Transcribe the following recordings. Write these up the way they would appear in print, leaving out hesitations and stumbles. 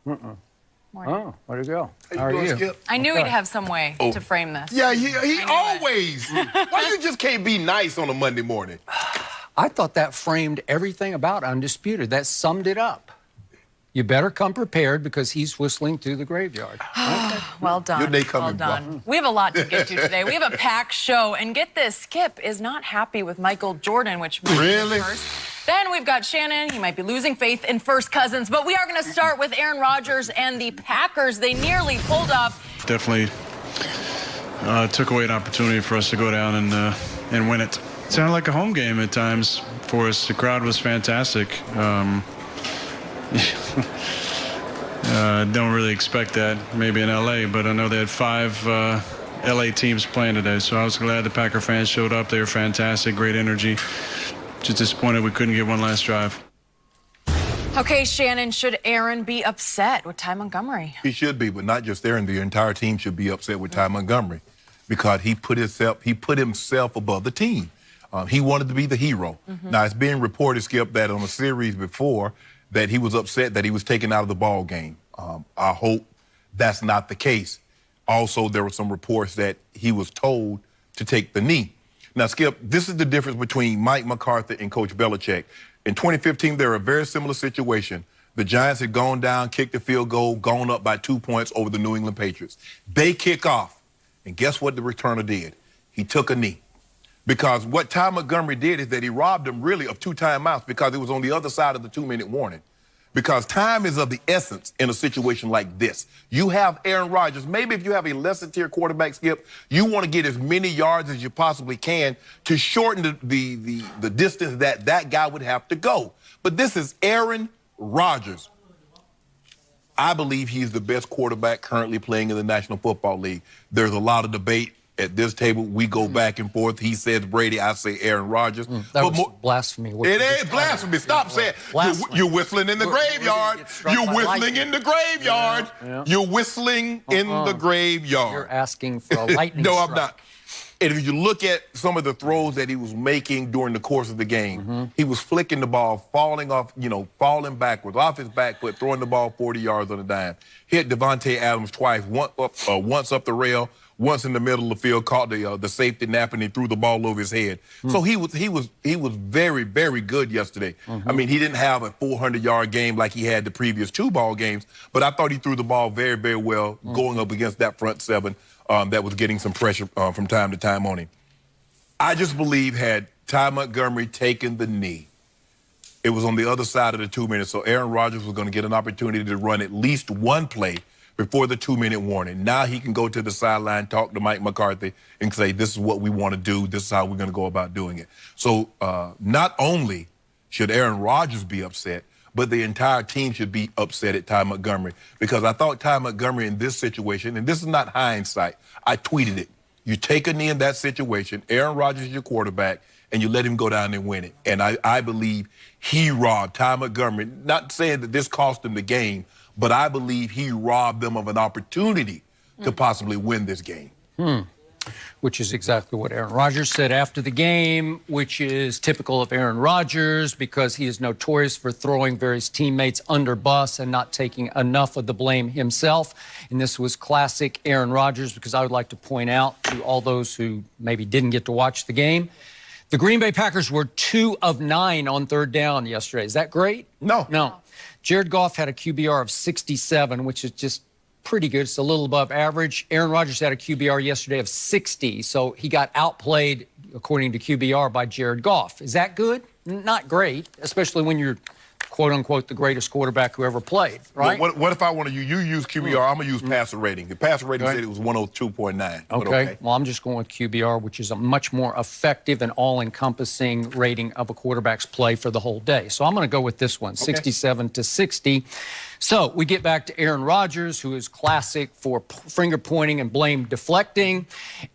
Morning. Oh, where'd it go? How you doing, Skip? I knew he'd have some way to frame this. Yeah, he always. Why you just can't be nice on a Monday morning? I thought that framed everything about Undisputed. That summed it up. You better come prepared because he's whistling through the graveyard. Well done. Your day coming, well done. We have a lot to get to today. We have a packed show. And get this, Skip is not happy with Michael Jordan, which Really? first. Then we've got Shannon. He might be losing faith in first cousins. But we are going to start with Aaron Rodgers and the Packers. They nearly pulled off. Definitely took away an opportunity for us to go down and win it. It sounded like a home game at times for us. The crowd was fantastic. Don't really expect that maybe in LA, but I know they had 5 LA teams playing today, so I was glad the Packer fans showed up. They were fantastic, great energy. Just disappointed we couldn't get one last drive. Okay, Shannon, should Aaron be upset with Ty Montgomery? He should be, but not just Aaron. The entire team should be upset with Ty Montgomery because he put himself above the team. He wanted to be the hero. Now, it's being reported, Skip, that on a series before that he was upset that he was taken out of the ball game. I hope that's not the case. Also, there were some reports that he was told to take the knee. Now, Skip, this is the difference between Mike McCarthy and Coach Belichick. In 2015, they were a very similar situation. The Giants had gone down, kicked the field goal, gone up by 2 points over the New England Patriots. They kick off, and guess what the returner did? He took a knee. Because what Ty Montgomery did is that he robbed him really of 2 timeouts because it was on the other side of the 2-minute warning. Because time is of the essence in a situation like this. You have Aaron Rodgers. Maybe if you have a lesser-tier quarterback, Skip, you want to get as many yards as you possibly can to shorten the distance that guy would have to go. But this is Aaron Rodgers. I believe he's the best quarterback currently playing in the National Football League. There's a lot of debate. At this table, we go back and forth. He says Brady, I say Aaron Rodgers. That was blasphemy. It ain't blasphemy. Stop saying you're whistling in the graveyard. You're whistling in the graveyard. You're whistling in the graveyard. You're asking for a lightning No, strike. I'm not. And if you look at some of the throws that he was making during the course of the game, he was flicking the ball, falling off, falling backwards, off his back foot, throwing the ball 40 yards on a dime. Hit Devontae Adams twice, once up the rail, once in the middle of the field, caught the safety nap, and he threw the ball over his head. So he was very, very good yesterday. I mean, he didn't have a 400-yard game like he had the previous 2 ball games, but I thought he threw the ball very, very well going up against that front 7 that was getting some pressure from time to time on him. I just believe had Ty Montgomery taken the knee, it was on the other side of the 2 minutes, so Aaron Rodgers was going to get an opportunity to run at least one play before the 2-minute warning. Now he can go to the sideline, talk to Mike McCarthy, and say, this is what we want to do. This is how we're going to go about doing it. So not only should Aaron Rodgers be upset, but the entire team should be upset at Ty Montgomery. Because I thought Ty Montgomery in this situation, and this is not hindsight, I tweeted it. You take a knee in that situation, Aaron Rodgers is your quarterback, and you let him go down and win it. And I believe he robbed Ty Montgomery, not saying that this cost him the game, but I believe he robbed them of an opportunity to possibly win this game. Which is exactly what Aaron Rodgers said after the game, which is typical of Aaron Rodgers because he is notorious for throwing various teammates under bus and not taking enough of the blame himself. And this was classic Aaron Rodgers because I would like to point out to all those who maybe didn't get to watch the game, the Green Bay Packers were 2 of 9 on 3rd down yesterday. Is that great? No. No. Jared Goff had a QBR of 67, which is just pretty good. It's a little above average. Aaron Rodgers had a QBR yesterday of 60, so he got outplayed, according to QBR, by Jared Goff. Is that good? Not great, especially when you're, quote-unquote, the greatest quarterback who ever played, right? Well, what if I want to use QBR? I'm going to use passer rating. The passer rating said it was 102.9. Okay. Well, I'm just going with QBR, which is a much more effective and all-encompassing rating of a quarterback's play for the whole day. So I'm going to go with this one, 67 to 60. So we get back to Aaron Rodgers, who is classic for finger-pointing and blame deflecting.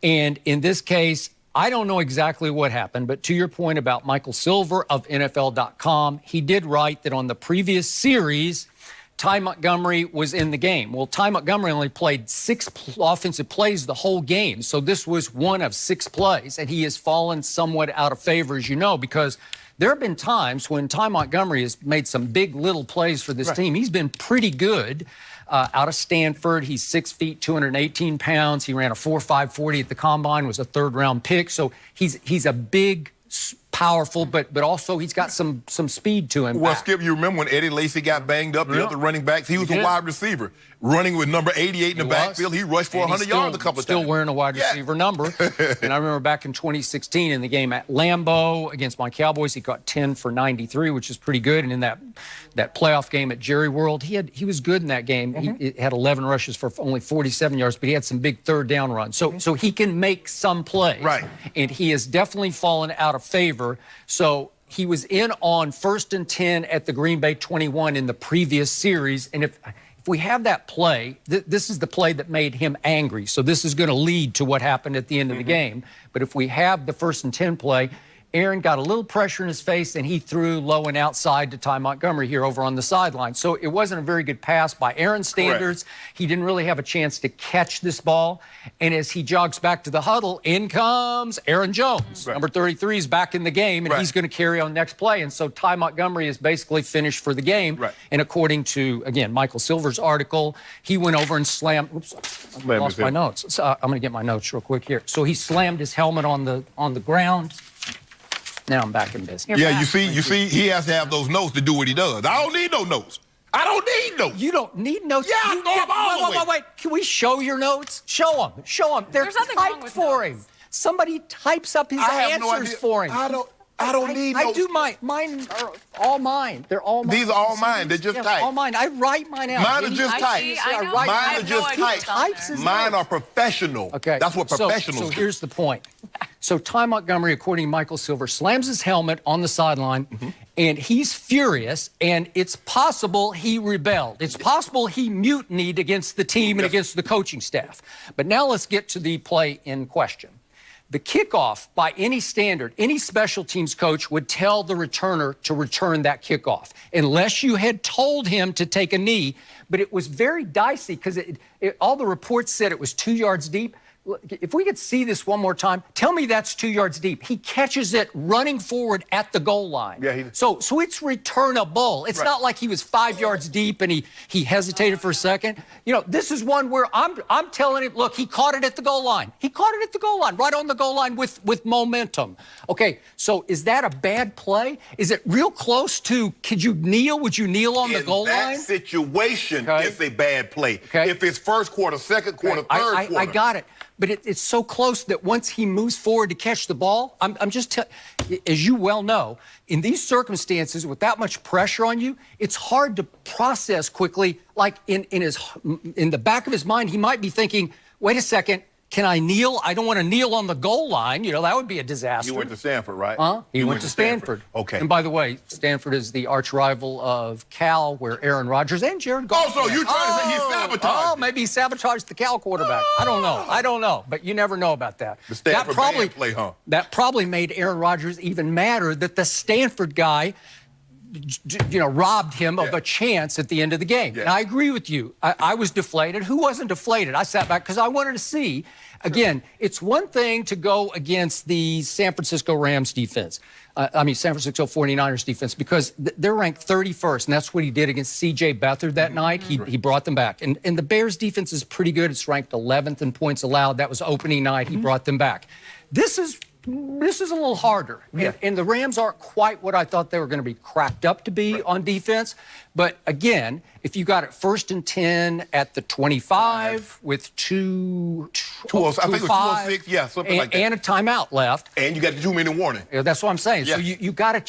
And in this case, I don't know exactly what happened, but to your point about Michael Silver of NFL.com, he did write that on the previous series, Ty Montgomery was in the game. Well, Ty Montgomery only played 6 offensive plays the whole game, so this was one of 6 plays, and he has fallen somewhat out of favor, as you know, because There have been times when Ty Montgomery has made some big little plays for this team. He's been pretty good. Out of Stanford, he's 6 feet, 218 pounds. He ran a 4.5 40 at the combine, was a third-round pick. So he's a big, powerful, but also he's got some speed to him. Well, Skip, you remember when Eddie Lacy got banged up, the other running backs, he was a wide receiver. Running with number 88 in the backfield, he rushed for 100 yards a couple of times. Still wearing a wide receiver number. And I remember back in 2016 in the game at Lambeau against my Cowboys, he got 10 for 93, which is pretty good. And in that playoff game at Jerry World, he was good in that game. He had 11 rushes for only 47 yards, but he had some big third down runs. So he can make some plays. Right. And he has definitely fallen out of favor. So he was in on 1st and 10 at the Green Bay 21 in the previous series. And if we have that play, this is the play that made him angry. So this is going to lead to what happened at the end of the game. But if we have the 1st and 10 play, Aaron got a little pressure in his face, and he threw low and outside to Ty Montgomery here over on the sideline. So it wasn't a very good pass by Aaron's standards. He didn't really have a chance to catch this ball. And as he jogs back to the huddle, in comes Aaron Jones. Number 33 is back in the game, and he's going to carry on next play. And so Ty Montgomery is basically finished for the game. And according to, again, Michael Silver's article, he went over and slammed. Oops, I lost my notes. So I'm going to get my notes real quick here. So he slammed his helmet on the ground. Now I'm back in business. You see, he has to have those notes to do what he does. I don't need no notes. I don't need notes. You don't need notes? Yeah, I know them all the way. Wait. Can we show your notes? Show them. Show them. They're typed for him. Somebody types up his answers for him. I don't need notes. I do mine are all mine. They're all mine. These are all mine. They're just typed. All mine. I write mine out. Mine are just typed. Mine are just typed. Mine are professional. Okay. That's what professionals do. So here's the point. So Ty Montgomery, according to Michael Silver, slams his helmet on the sideline, and he's furious, and it's possible he rebelled. It's possible he mutinied against the team and against the coaching staff. But now let's get to the play in question. The kickoff, by any standard, any special teams coach would tell the returner to return that kickoff, unless you had told him to take a knee. But it was very dicey because all the reports said it was 2 yards deep. If we could see this one more time, tell me that's 2 yards deep. He catches it running forward at the goal line. So it's returnable. It's not like he was 5 yards deep and he hesitated for a second. You know, this is one where I'm telling him, look, he caught it at the goal line. He caught it at the goal line, right on the goal line with momentum. Okay, so is that a bad play? Is it real close to, could you kneel? Would you kneel on the goal line? In that situation, it's a bad play. If it's first quarter, second quarter, third quarter. I got it. But it's so close that once he moves forward to catch the ball, I'm just as you well know, in these circumstances with that much pressure on you, it's hard to process quickly. Like in the back of his mind, he might be thinking, wait a second, can I kneel? I don't want to kneel on the goal line. You know, that would be a disaster. You went to Stanford, right? He went to Stanford. Okay. And by the way, Stanford is the arch rival of Cal, where Aaron Rodgers and Jared Goff. Oh, so you're trying to say he sabotaged? Oh, maybe he sabotaged the Cal quarterback. I don't know. But you never know about that. The Stanford bad play, huh? That probably made Aaron Rodgers even madder that the Stanford guy, you know, robbed him of a chance at the end of the game. And I agree with you. I was deflated. Who wasn't deflated? I sat back because I wanted to see. Again, it's one thing to go against the San Francisco Rams defense. San Francisco 49ers defense, because they're ranked 31st, and that's what he did against C.J. Beathard that night. He brought them back. And the Bears defense is pretty good. It's ranked 11th in points allowed. That was opening night. He brought them back. This is a little harder. And the Rams aren't quite what I thought they were going to be cracked up to be on defense. But again, if you got it 1st and 10 at the 25 with 2:06, something like that, and a timeout left, and you got the 2-minute warning. That's what I'm saying. So you got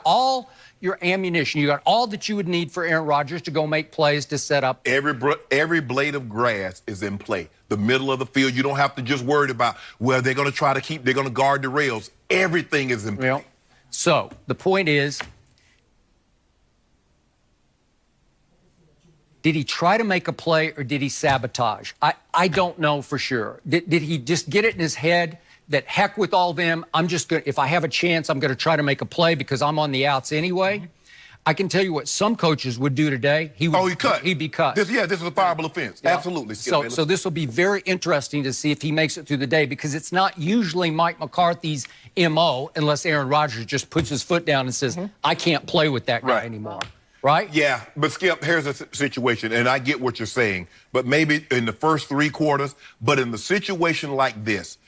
all your ammunition. You got all that you would need for Aaron Rodgers to go make plays to set up. Every blade of grass is in play. The middle of the field, you don't have to just worry about, well, they're going to guard the rails. Everything is in play. So the point is, did he try to make a play or did he sabotage? I don't know for sure. Did he just get it in his head that heck with all them, I'm just going to, if I have a chance, I'm going to try to make a play because I'm on the outs anyway? I can tell you what some coaches would do today. He cut. He'd be cut. This is a fireable offense. Yeah. Absolutely. Skip, so this will be very interesting to see if he makes it through the day, because it's not usually Mike McCarthy's MO unless Aaron Rodgers just puts his foot down and says, I can't play with that guy anymore. Right? Yeah, but Skip, here's a situation, and I get what you're saying, but maybe in the first 3 quarters, but in the situation like this,